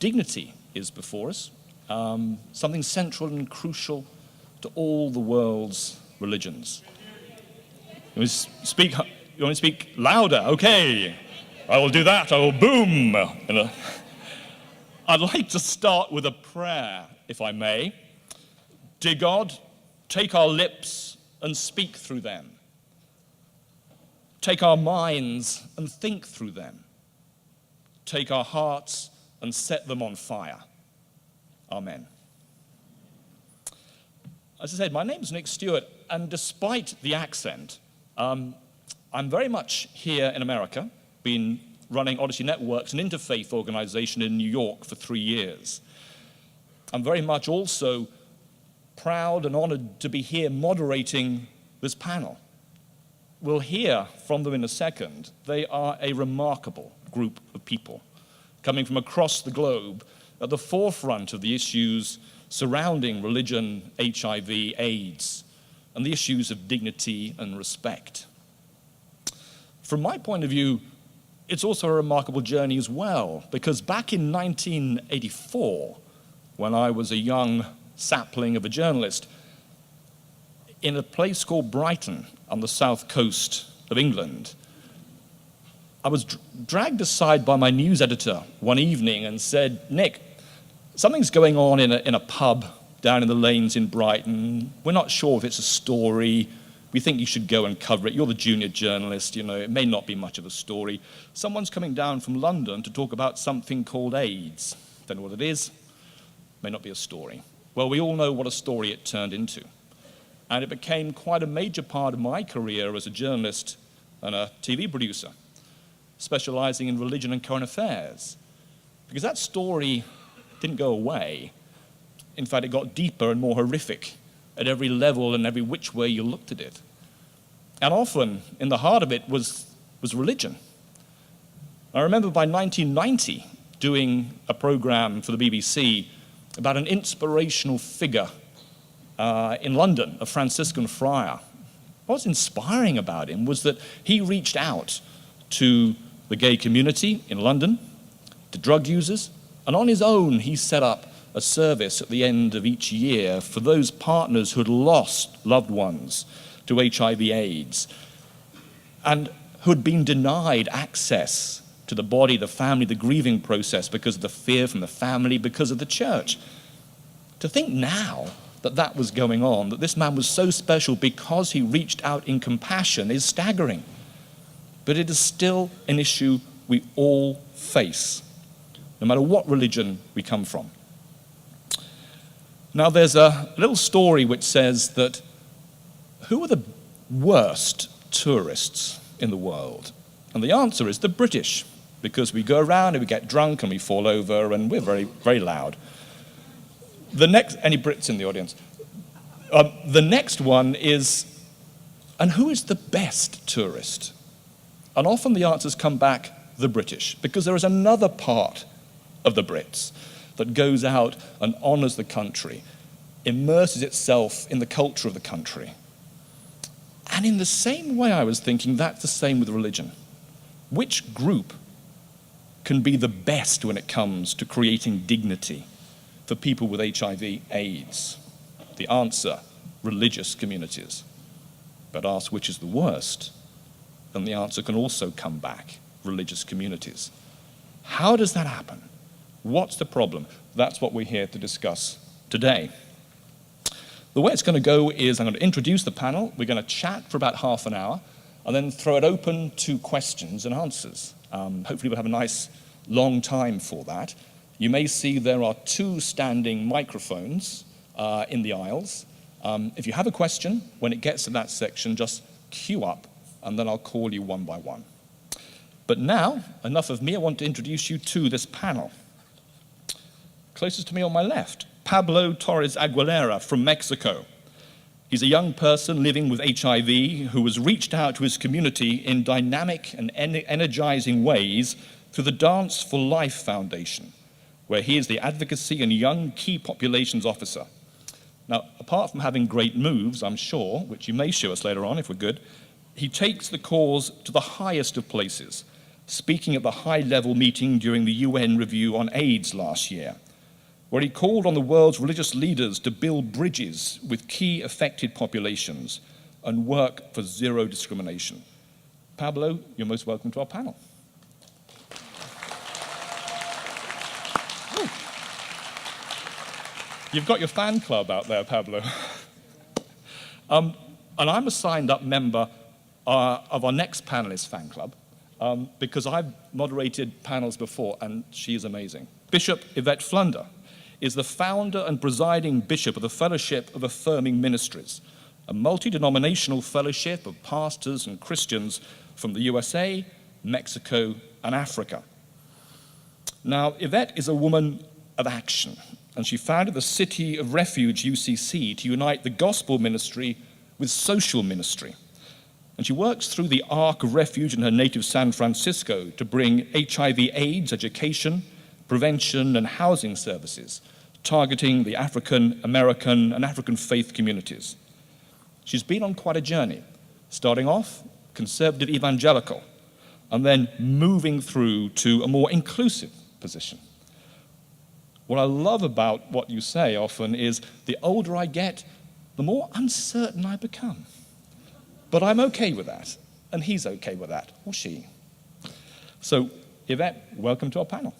dignity is before us, something central and crucial to all the world's religions. You want to speak louder? Okay, I will do that. I will boom. I'd like to start with a prayer, if I may. Dear God, take our lips and speak through them. Take our minds and think through them. Take our hearts and set them on fire. Amen. As I said, my name's Nick Stewart, and despite the accent, I'm very much here in America, been running Odyssey Networks, an interfaith organization in New York for 3 years. I'm very much also proud and honored to be here moderating this panel. We'll hear from them in a second. They are a remarkable group of people coming from across the globe at the forefront of the issues surrounding religion, HIV, AIDS, and the issues of dignity and respect. From my point of view, it's also a remarkable journey as well, because back in 1984, when I was a young sapling of a journalist, in a place called Brighton on the south coast of England, I was dragged aside by my news editor one evening and said, Nick, something's going on in a pub down in the lanes in Brighton. We're not sure if it's a story. We think you should go and cover it. You're the junior journalist, you know, it may not be much of a story. Someone's coming down from London to talk about something called AIDS. Don't know what it is. May not be a story. Well, we all know what a story it turned into. And it became quite a major part of my career as a journalist and a TV producer, specializing in religion and current affairs. Because that story didn't go away. In fact, it got deeper and more horrific at every level and every which way you looked at it. And often, in the heart of it was religion. I remember by 1990 doing a program for the BBC about an inspirational figure in London, a Franciscan friar. What was inspiring about him was that he reached out to the gay community in London, to drug users, and on his own he set up a service at the end of each year for those partners who had lost loved ones to HIV/AIDS and who had been denied access to the body, the family, the grieving process because of the fear from the family, because of the church. To think now that that was going on, that this man was so special because he reached out in compassion, is staggering. But it is still an issue we all face, no matter what religion we come from. Now, there's a little story which says that who are the worst tourists in the world? And the answer is the British, because we go around and we get drunk and we fall over and we're very, very loud. Any Brits in the audience? The next one is, and who is the best tourist? And often the answers come back, the British, because there is another part of the Brits that goes out and honors the country, immerses itself in the culture of the country. And in the same way, I was thinking that's the same with religion. Which group can be the best when it comes to creating dignity for people with HIV/AIDS? The answer, religious communities. But ask which is the worst, and the answer can also come back, religious communities. How does that happen? What's the problem? That's what we're here to discuss today. The way it's going to go is I'm going to introduce the panel, we're going to chat for about half an hour, and then throw it open to questions and answers. Hopefully we'll have a nice long time for that. You may see there are 2 standing microphones in the aisles. If you have a question, when it gets to that section, just queue up, and then I'll call you one by one. But now, enough of me, I want to introduce you to this panel. Closest to me on my left, Pablo Torres Aguilera from Mexico. He's a young person living with HIV who has reached out to his community in dynamic and energizing ways through the Dance for Life Foundation, where he is the advocacy and young key populations officer. Now, apart from having great moves, I'm sure, which you may show us later on if we're good, he takes the cause to the highest of places speaking at the high-level meeting during the UN review on AIDS last year, where he called on the world's religious leaders to build bridges with key affected populations and work for zero discrimination. Pablo, you're most welcome to our panel. You've got your fan club out there, Pablo. And I'm a signed-up member of our next panelist fan club because I've moderated panels before, and she is amazing. Bishop Yvette Flander is the founder and presiding bishop of the Fellowship of Affirming Ministries, a multi-denominational fellowship of pastors and Christians from the USA, Mexico, and Africa. Now, Yvette is a woman of action, and she founded the City of Refuge, UCC, to unite the gospel ministry with social ministry. And she works through the Ark of Refuge in her native San Francisco to bring HIV/AIDS education, prevention, and housing services, targeting the African American and African faith communities. She's been on quite a journey, starting off conservative evangelical, and then moving through to a more inclusive position. What I love about what you say often is the older I get, the more uncertain I become. But I'm okay with that, and he's okay with that, or she. So, Yvette, welcome to our panel.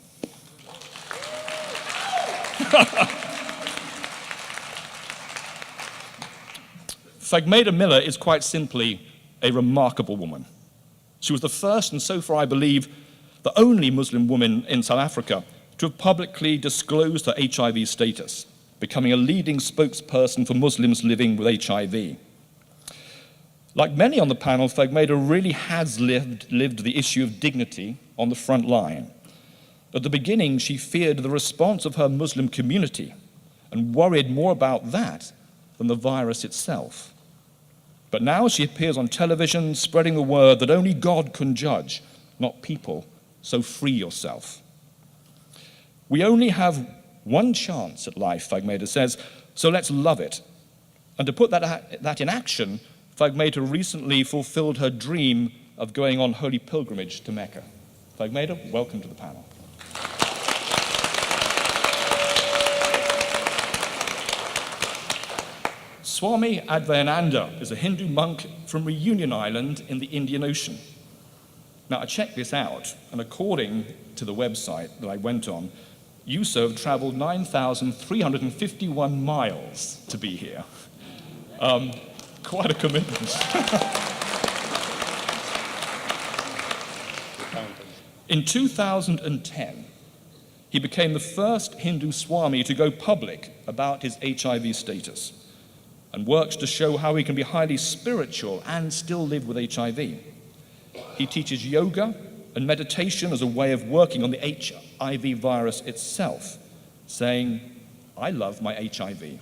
Fagmeda Miller is quite simply a remarkable woman. She was the first, and so far I believe, the only Muslim woman in South Africa to have publicly disclosed her HIV status, becoming a leading spokesperson for Muslims living with HIV. Like many on the panel, Fagmeda really has lived the issue of dignity on the front line. At the beginning, she feared the response of her Muslim community and worried more about that than the virus itself. But now she appears on television, spreading the word that only God can judge, not people, so free yourself. We only have one chance at life, Fagmeda says, so let's love it. And to put that in action, Fagmeda recently fulfilled her dream of going on holy pilgrimage to Mecca. Fagmeda, welcome to the panel. Swami Adhinanda is a Hindu monk from Reunion Island in the Indian Ocean. Now, I checked this out, and according to the website that I went on, you have traveled 9,351 miles to be here. Quite a commitment. In 2010, he became the first Hindu Swami to go public about his HIV status and works to show how he can be highly spiritual and still live with HIV. He teaches yoga and meditation as a way of working on the HIV virus itself, saying, I love my HIV.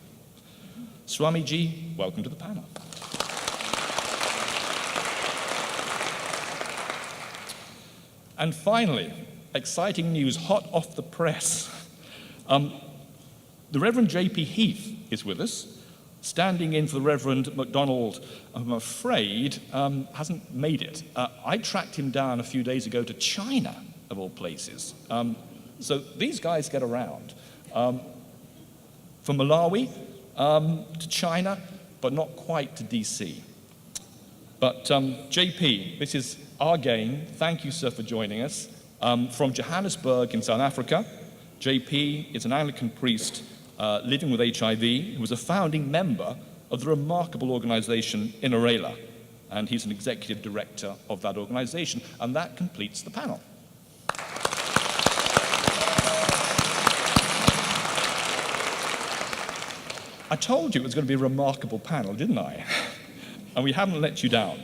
Swamiji, welcome to the panel. And finally, exciting news, hot off the press. The Reverend J.P. Heath is with us, standing in for the Reverend MacDonald, I'm afraid, hasn't made it. I tracked him down a few days ago to China, of all places. So these guys get around. From Malawi to China, but not quite to DC. But JP, this is our game. Thank you, sir, for joining us. From Johannesburg in South Africa, JP is an Anglican priest living with HIV, who was a founding member of the remarkable organization Inarela, and he's an executive director of that organization, and that completes the panel. I told you it was going to be a remarkable panel, didn't I? And we haven't let you down.